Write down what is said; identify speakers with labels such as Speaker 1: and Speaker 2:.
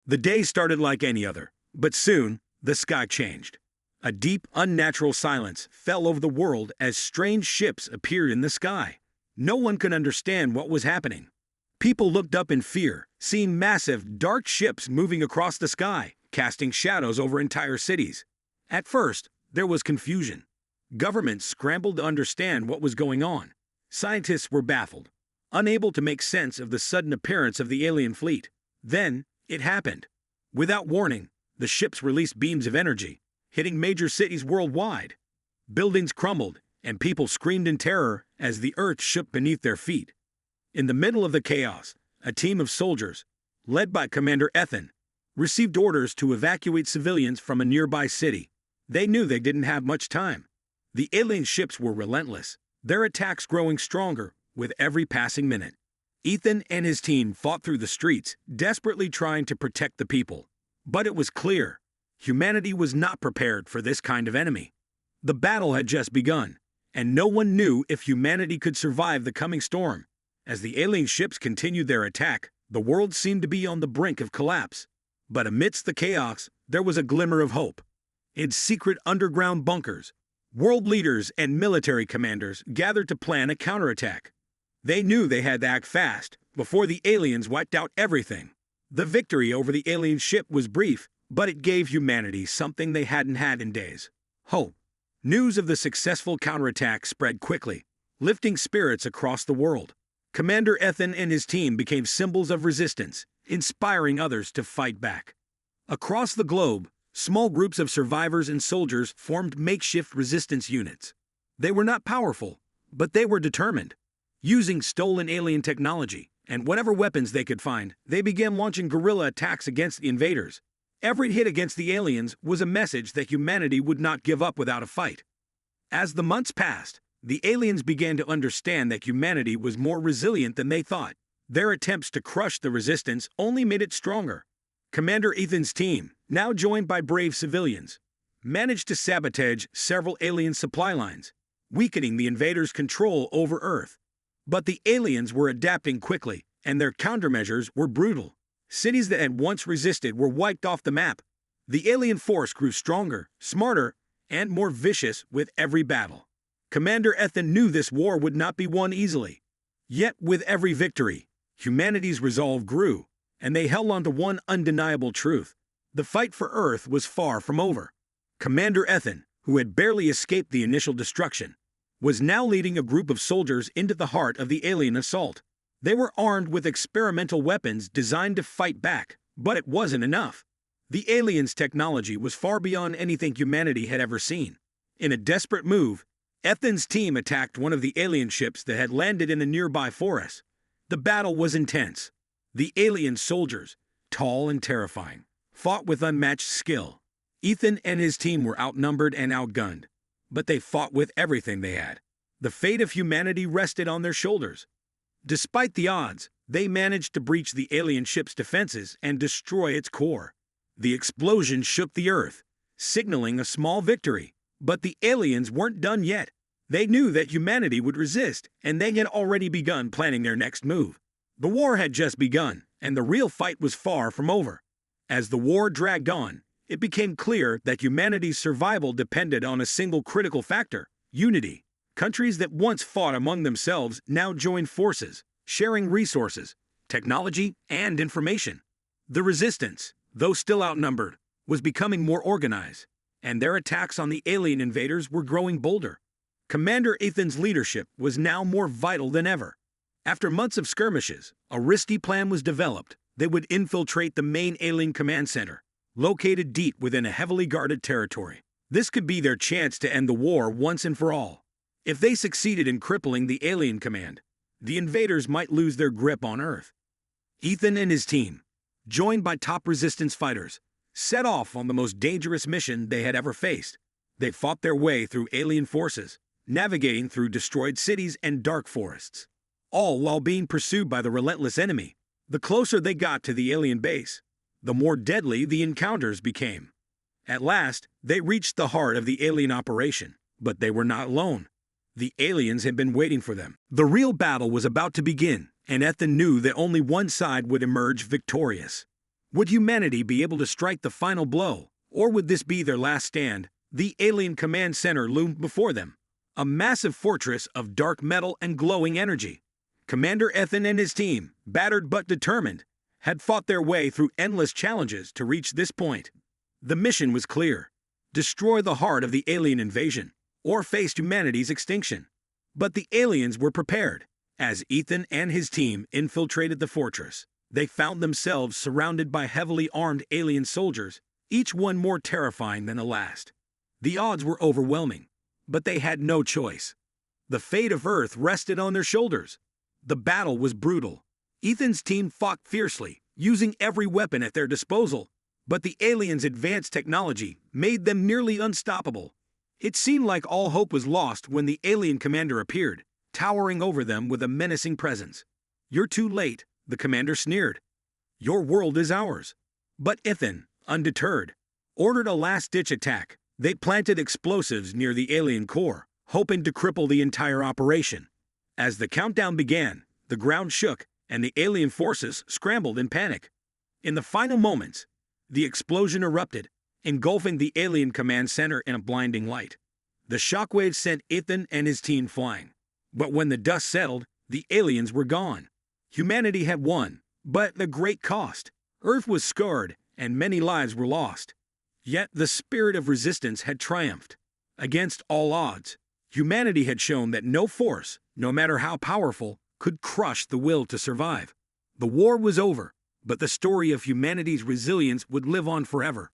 Speaker 1: The day started like any other, but soon the sky changed. A deep, unnatural silence fell over the world as strange ships appeared in the sky. No one could understand what was happening. People looked up in fear, seeing massive, dark ships moving across the sky, casting shadows over entire cities. At first, there was confusion. Governments scrambled to understand what was going on. Scientists were baffled, unable to make sense of the sudden appearance of the alien fleet. Then, it happened. Without warning, the ships released beams of energy, hitting major cities worldwide. Buildings crumbled, and people screamed in terror as the earth shook beneath their feet. In the middle of the chaos, a team of soldiers, led by Commander Ethan, received orders to evacuate civilians from a nearby city. They knew they didn't have much time. The alien ships were relentless, their attacks growing stronger with every passing minute. Ethan and his team fought through the streets, desperately trying to protect the people. But it was clear, humanity was not prepared for this kind of enemy. The battle had just begun, and no one knew if humanity could survive the coming storm. As the alien ships continued their attack, the world seemed to be on the brink of collapse. But amidst the chaos, there was a glimmer of hope. In secret underground bunkers, world leaders and military commanders gathered to plan a counterattack. They knew they had to act fast before the aliens wiped out everything. The victory over the alien ship was brief, but it gave humanity something they hadn't had in days: hope. News of the successful counterattack spread quickly, lifting spirits across the world. Commander Ethan and his team became symbols of resistance, inspiring others to fight back. Across the globe, small groups of survivors and soldiers formed makeshift resistance units. They were not powerful, but they were determined. Using stolen alien technology and whatever weapons they could find, they began launching guerrilla attacks against the invaders. Every hit against the aliens was a message that humanity would not give up without a fight. As the months passed, the aliens began to understand that humanity was more resilient than they thought. Their attempts to crush the resistance only made it stronger. Commander Ethan's team, now joined by brave civilians, managed to sabotage several alien supply lines, weakening the invaders' control over Earth. But the aliens were adapting quickly, and their countermeasures were brutal. Cities that had once resisted were wiped off the map. The alien force grew stronger, smarter, and more vicious with every battle. Commander Ethan knew this war would not be won easily. Yet with every victory, humanity's resolve grew, and they held on to one undeniable truth: the fight for Earth was far from over. Commander Ethan, who had barely escaped the initial destruction, was now leading a group of soldiers into the heart of the alien assault. They were armed with experimental weapons designed to fight back, but it wasn't enough. The aliens' technology was far beyond anything humanity had ever seen. In a desperate move, Ethan's team attacked one of the alien ships that had landed in a nearby forest. The battle was intense. The alien soldiers, tall and terrifying, fought with unmatched skill. Ethan and his team were outnumbered and outgunned, but they fought with everything they had. The fate of humanity rested on their shoulders. Despite the odds, they managed to breach the alien ship's defenses and destroy its core. The explosion shook the Earth, signaling a small victory. But the aliens weren't done yet. They knew that humanity would resist, and they had already begun planning their next move. The war had just begun, and the real fight was far from over. As the war dragged on, it became clear that humanity's survival depended on a single critical factor: unity. Countries that once fought among themselves now joined forces, sharing resources, technology, and information. The resistance, though still outnumbered, was becoming more organized, and their attacks on the alien invaders were growing bolder. Commander Ethan's leadership was now more vital than ever. After months of skirmishes, a risky plan was developed. They would infiltrate the main alien command center, located deep within a heavily guarded territory. This could be their chance to end the war once and for all. If they succeeded in crippling the alien command, the invaders might lose their grip on Earth. Ethan and his team, joined by top resistance fighters, set off on the most dangerous mission they had ever faced. They fought their way through alien forces, navigating through destroyed cities and dark forests, all while being pursued by the relentless enemy. The closer they got to the alien base, the more deadly the encounters became. At last, they reached the heart of the alien operation, but they were not alone. The aliens had been waiting for them. The real battle was about to begin, and Ethan knew that only one side would emerge victorious. Would humanity be able to strike the final blow, or would this be their last stand? The alien command center loomed before them, a massive fortress of dark metal and glowing energy. Commander Ethan and his team, battered but determined, had fought their way through endless challenges to reach this point. The mission was clear: destroy the heart of the alien invasion, or face humanity's extinction. But the aliens were prepared. As Ethan and his team infiltrated the fortress, they found themselves surrounded by heavily armed alien soldiers, each one more terrifying than the last. The odds were overwhelming, but they had no choice. The fate of Earth rested on their shoulders. The battle was brutal. Ethan's team fought fiercely, using every weapon at their disposal, but the aliens' advanced technology made them nearly unstoppable. It seemed like all hope was lost when the alien commander appeared, towering over them with a menacing presence. "You're too late," the commander sneered. "Your world is ours." But Ethan, undeterred, ordered a last-ditch attack. They planted explosives near the alien core, hoping to cripple the entire operation. As the countdown began, the ground shook, and the alien forces scrambled in panic. In the final moments, the explosion erupted, engulfing the alien command center in a blinding light. The shockwaves sent Ethan and his team flying. But when the dust settled, the aliens were gone. Humanity had won, but at a great cost. Earth was scarred, and many lives were lost. Yet the spirit of resistance had triumphed. Against all odds, humanity had shown that no force, no matter how powerful, could crush the will to survive. The war was over, but the story of humanity's resilience would live on forever.